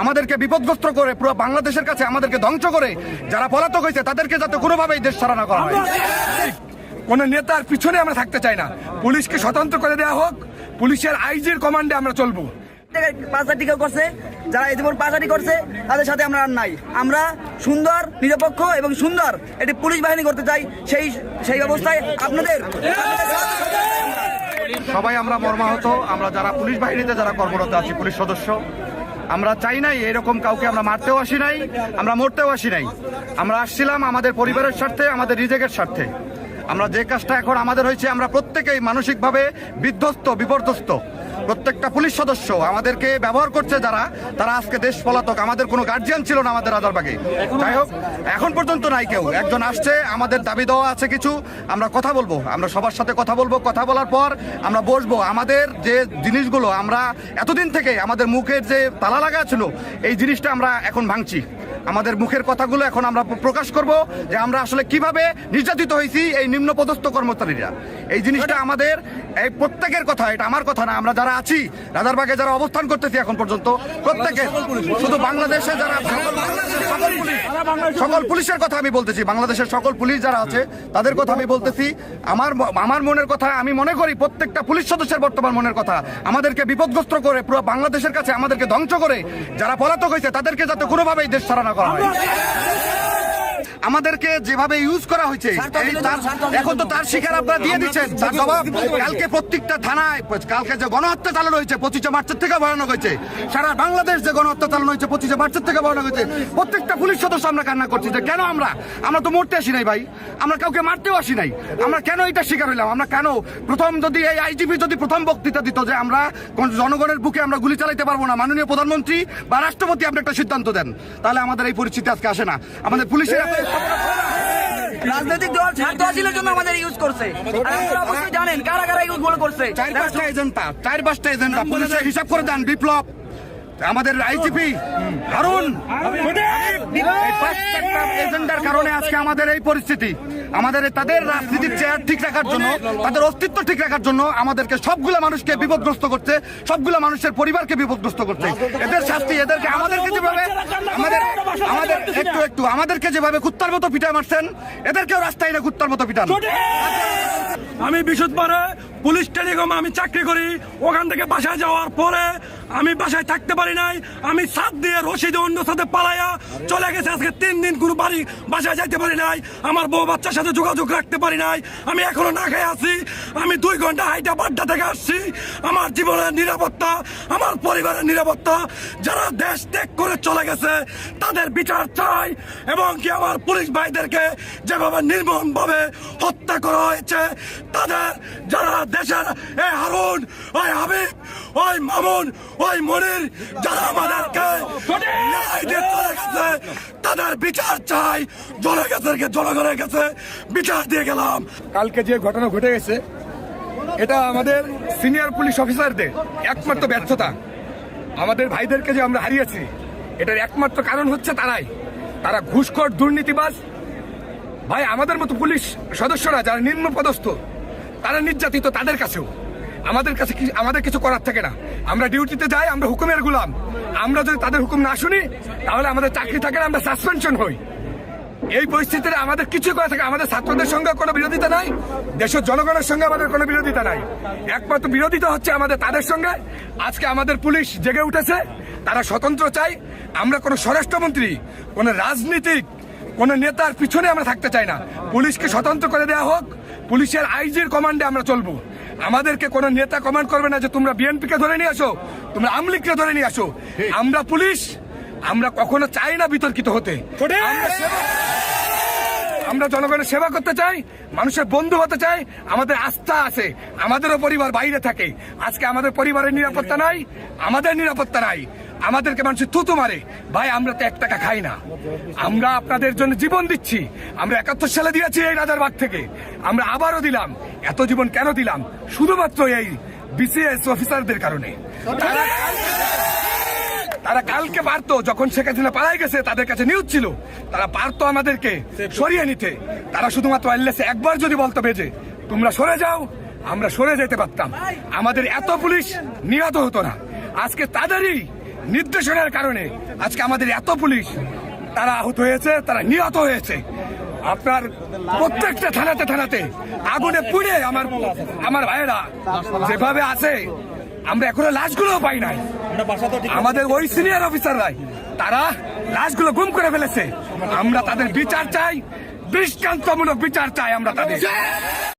আমাদেরকে বিপদগ্রস্ত করে পুরো বাংলাদেশের কাছে আমাদেরকে ধ্বংস করে যারা পলাতক হয়েছে তাদেরকে যাতে কোনোভাবেই দেশ ছাড়া না করা হয়। কোন নেতার পিছনে আমরা থাকতে চাই না, পুলিশকে স্বতন্ত্র করে দেওয়া হোক, পুলিশের আইজির কমান্ডে আমরা চলবো। পাঁচটি কেউ করছে, যারা ইতিমধ্যে পাঁচটি করছে তাদের সাথে আমরা আর নাই। আমরা সুন্দর নিরপেক্ষ এবং সুন্দর একটি পুলিশ বাহিনী করতে চাই। সেই অবস্থায় আপনাদের সবাই আমরা মর্মাহত, আমরা যারা পুলিশ বাহিনীতে যারা কর্মরত আছি, পুলিশ সদস্য, আমরা চাই নাই এরকম কাউকে আমরা মারতেও আসি নাই, আমরা মরতেও আসি নাই। আমরা আসছিলাম আমাদের পরিবারের স্বার্থে, আমাদের রিজেকের স্বার্থে। আমরা যে কাজটা এখন আমাদের হয়েছে, আমরা প্রত্যেকেই মানসিকভাবে বিধ্বস্ত, বিপর্যস্ত। প্রত্যেকটা পুলিশ সদস্য আমাদেরকে ব্যবহার করছে যারা, তারা আজকে দেশ পলাতক। আমাদের কোনো গার্জিয়ান ছিল না আমাদের রাজারবাগে। যাই হোক, এখন পর্যন্ত নাই কেউ। একজন আসছে, আমাদের দাবি দেওয়া আছে কিছু, আমরা কথা বলবো, আমরা সবার সাথে কথা বলবো। কথা বলার পর আমরা বসবো। আমাদের যে জিনিসগুলো আমরা এতদিন থেকে আমাদের মুখের যে তালা লাগা ছিল, এই জিনিসটা আমরা এখন ভাঙছি। আমাদের মুখের কথাগুলো এখন আমরা প্রকাশ করব যে আমরা আসলে কিভাবে নির্যাতিত হয়েছি এই নিম্নপদস্থ কর্মচারীরা। এই জিনিসটা আমাদের এই প্রত্যেকের কথা, এটা আমার কথা না। আমরা যারা আছি রাজারবাগে, যারা অবস্থান করতেছি এখন পর্যন্ত, প্রত্যেকের, শুধু বাংলাদেশে যারা সকল পুলিশের কথা আমি বলতেছি, বাংলাদেশের সকল পুলিশ যারা আছে তাদের কথা আমি বলতেছি। আমার মনের কথা আমি মনে করি, প্রত্যেকটা পুলিশ সদস্যের বর্তমান মনের কথা, আমাদেরকে বিপদগ্রস্ত করে পুরো বাংলাদেশের কাছে আমাদেরকে ধ্বংস করে যারা পলাতক হয়েছে তাদেরকে যাতে কোনোভাবেই দেশ ছাড়া না করা হয়। আমাদেরকে যেভাবে ইউজ করা হয়েছে, এখন তো তার শিকার আপনারা দিয়ে দিচ্ছেন। তার জবাব কালকে প্রত্যেকটা থানায়, কালকে যে গণহত্যা চালানো হয়েছে 25 মার্চের থেকে ভয়ানক হয়েছে। সারা বাংলাদেশ যে গণহত্যা চালানো হয়েছে 25 মার্চের থেকে ভয়ানক হয়েছে। প্রত্যেকটা পুলিশ সদস্য আমরা কান্না করছি যে কেন আমরা তো মরতে আসি নাই ভাই, আমরা কাউকে মারতেও আসি নাই। আমরা কেন এটা শিকার হইলাম? আমরা কেন প্রথম, যদি এই আইজিপি যদি প্রথম বক্তৃতা দিত যে আমরা জনগণের বুকে আমরা গুলি চালাইতে পারবো না, মাননীয় প্রধানমন্ত্রী বা রাষ্ট্রপতি আপনি একটা সিদ্ধান্ত দেন, তাহলে আমাদের এই পরিস্থিতি আজকে আসে না। আমাদের পুলিশের রাজনৈতিক দল স্বার্থ হাসিলের জন্য আমাদের ইউজ করছে। অবশ্যই জানেন কারা কারা ইউজ করছে। 4-5টা এজেন্ডা পুলিশের হিসাব করে দেন। বিপ্লব, আমাদের আইজিপি হারুন, এজেন্ডার কারণে আজকে আমাদের এই পরিস্থিতি। আমাদের তাদের রাজনীতির চেয়ার ঠিক রাখার জন্য, তাদের অস্তিত্ব ঠিক রাখার জন্য আমাদেরকে সবগুলো মানুষকে বিপদগ্রস্ত করছে, সবগুলো মানুষের পরিবারকে বিপদগ্রস্ত করছে। এদের শাস্তি, এদেরকে আমাদেরকে যেভাবে আমাদেরকে যেভাবে কুত্তার মতো পিটায় মারছেন, এদেরকেও রাস্তায় না কুত্তার মতো পিটান। আমি বিশুদ্ধবারে পুলিশ টেলিকম আমি চাকরি করি, ওখান থেকে বাসায় যাওয়ার পরে আমি বাসায় থাকতে পারি নাই। আমি সাত দিয়ে রশিদে অন্য সাথে পালাইয়া চলে গেছে। আজকে 3 দিন কোনো বাসায় যাইতে পারি নাই, আমার বউ বাচ্চার সাথে যোগাযোগ রাখতে পারি নাই। আমি এখনো না খেয়ে আছি। আমি 2 ঘন্টা হাইটা বাড্ডা থেকে আসছি। আমার জীবনের নিরাপত্তা, আমার পরিবারের নিরাপত্তা, যারা দেশ ত্যাগ করে চলে গেছে তাদের বিচার চাই। এবং কি আমার পুলিশ ভাইদেরকে যেভাবে নির্মমভাবে হত্যা করা হয়েছে, তাদের যারা দেশের এই হারুন, ওই হাবিব, ওই মামুন, ওই মনির, যারা আমাদেরকে ন্যায় দিয়ে চলে গেছে, তাদের বিচার চাই। জনগণের কাছে বিচার দিয়ে গেলাম। কালকে যে ঘটনা ঘটে গেছে, এটা আমাদের সিনিয়র পুলিশ অফিসারদের একমাত্র ব্যর্থতা। আমাদের ভাইদেরকে যে আমরা হারিয়েছি, এটার একমাত্র কারণ হচ্ছে তারা ঘুষখোর, দুর্নীতিবাজ। ভাই, আমাদের মতো পুলিশ সদস্যরা যারা নিম্ন পদস্থ, তারা নির্যাতিত, তাদের কাছেও আমাদের কিছু করার থাকে না। আমরা ডিউটিতে যাই, আমরা হুকুমের গোলাম। আমরা যদি তাদের হুকুম না শুনি, তাহলে আমাদের চাকরি থাকে না, আমরা সাসপেনশন হই। এই পরিস্থিতিতে আমাদের কিছু করা থাকে। আমাদের ছাত্রদের সঙ্গে কোনো বিরোধিতা নাই, দেশের জনগণের সঙ্গে আমাদের কোনো বিরোধিতা নাই। একমাত্র বিরোধিতা হচ্ছে আমাদের তাদের সঙ্গে। আজকে আমাদের পুলিশ জেগে উঠেছে, তারা স্বতন্ত্র চাই। আমরা কোনো স্বরাষ্ট্রমন্ত্রী, কোনো রাজনীতিক, কোনো নেতার পিছনে আমরা থাকতে চাই না। পুলিশকে স্বতন্ত্র করে দেওয়া হোক, পুলিশের আইজির কমান্ডে আমরা চলবো। আমাদেরকে কোনো নেতা কমান্ড করবে না যে তোমরা বিএনপিকে ধরে নিয়ে আসো, তোমরা আওয়ামী লীগকে ধরে নিয়ে আসো। আমরা পুলিশ, আমরা কখনো চাই না বিতর্কিত হতে। আমরা জনগণের সেবা করতে চাই, মানুষের বন্ধু হতে চাই। আমাদের আস্থা আছে, আমাদেরও পরিবার বাইরে থাকে। আজকে আমাদের পরিবারের নিরাপত্তা নাই, আমাদের নিরাপত্তা নাই। আমাদেরকে মানুষ থুতু মারে। ভাই, আমরা তো 1 টাকা খাই না। আমরা আপনাদের জন্য জীবন দিচ্ছি। আমরা 71 সালে দিয়েছি এই রাজারবাগ থেকে, আমরা আবারও দিলাম। এত জীবন কেন দিলাম? শুধুমাত্র এই বিসিএস অফিসারদের কারণে। তারা কালকে পারতো, যখন শেখ হাসিনা পালাই গেছে, তাদের কাছে নিউজ ছিল, তারা পারতো আমাদেরকে সরিয়ে নিতে। তারা শুধুমাত্র একবার যদি বলতো বেজে তোমরা সরে যাও, আমরা সরে যেতে পারতাম। আমাদের এত পুলিশ নিহত হতো না। আজকে তাদেরই নির্দেশনার কারণে আজকে আমাদের এত পুলিশ তারা আহত হয়েছে, তারা নিহত হয়েছে। আপনার প্রত্যেকটা থানাতে আগুনে পুড়ে আমার ভাইয়েরা যেভাবে আছে, আমরা এখনো লাশগুলো পাই নাই। আমাদের ওই সিনিয়র অফিসাররাই তারা লাশগুলো গুম করে ফেলেছে। আমরা তাদের বিচার চাই, দৃষ্টান্তমূলক বিচার চাই আমরা তাদের।